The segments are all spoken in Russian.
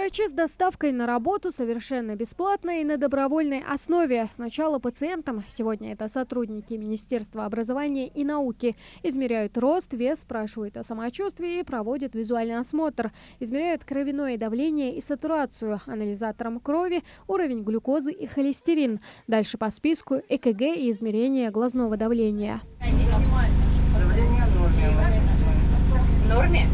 Врачи с доставкой на работу совершенно бесплатно и на добровольной основе. Сначала пациентам, сегодня это сотрудники Министерства образования и науки, измеряют рост, вес, спрашивают о самочувствии и проводят визуальный осмотр. Измеряют кровяное давление и сатурацию, анализатором крови, уровень глюкозы и холестерин. Дальше по списку ЭКГ и измерение глазного давления. В норме?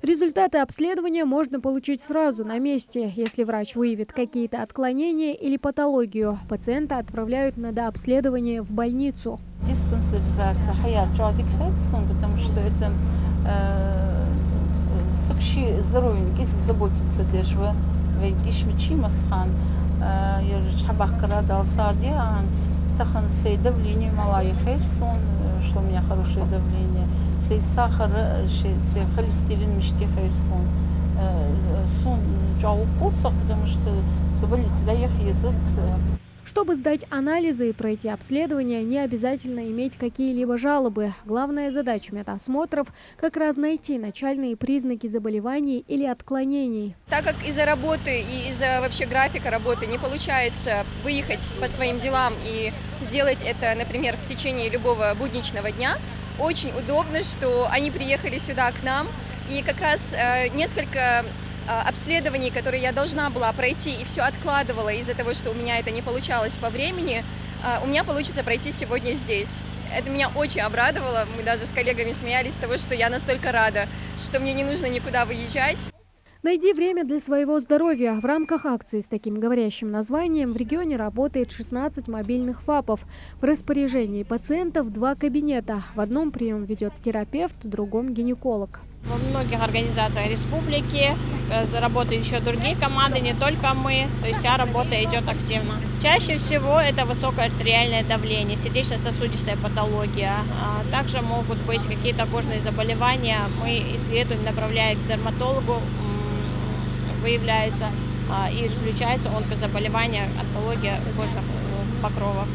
Результаты обследования можно получить сразу на месте. Если врач выявит какие-то отклонения или патологию, пациента отправляют на дообследование в больницу. Диспансеризация, потому что это сакши здоровье, если заботиться даже вегишмичи масхан, я حابة дал садиан, тахан сей давление малая херсон, что у меня хорошее давление, сей сахар, сей холестерин мечти херсон, сон джау худсах, потому что заболится, да я езжу. Чтобы сдать анализы и пройти обследование, не обязательно иметь какие-либо жалобы. Главная задача медосмотров – как раз найти начальные признаки заболеваний или отклонений. Так как из-за работы и из-за вообще графика работы не получается выехать по своим делам и сделать это, например, в течение любого будничного дня, очень удобно, что они приехали сюда к нам, и как раз несколько обследований, которые я должна была пройти и все откладывала из-за того, что у меня это не получалось по времени, у меня получится пройти сегодня здесь. Это меня очень обрадовало. Мы даже с коллегами смеялись с того, что я настолько рада, что мне не нужно никуда выезжать. Найди время для своего здоровья. В рамках акции с таким говорящим названием в регионе работает 16 мобильных ФАПов. В распоряжении пациентов 2 кабинета. В одном прием ведет терапевт, в другом гинеколог. Во многих организациях республики работают еще другие команды, не только мы, то есть вся работа идет активно. Чаще всего это высокое артериальное давление, сердечно-сосудистая патология. Также могут быть какие-то кожные заболевания. Мы исследуем, направляем к дерматологу, выявляются и исключаются онкозаболевания, онкология кожных покровов.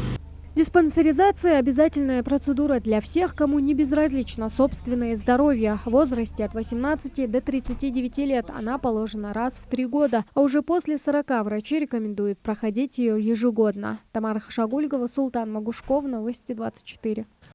Диспансеризация – обязательная процедура для всех, кому не безразлично собственное здоровье. В возрасте от 18 до 39 лет она положена раз в 3 года, а уже после 40 врачи рекомендуют проходить ее ежегодно. Тамара Хашагульгова, Султан Магушков, Новости 24.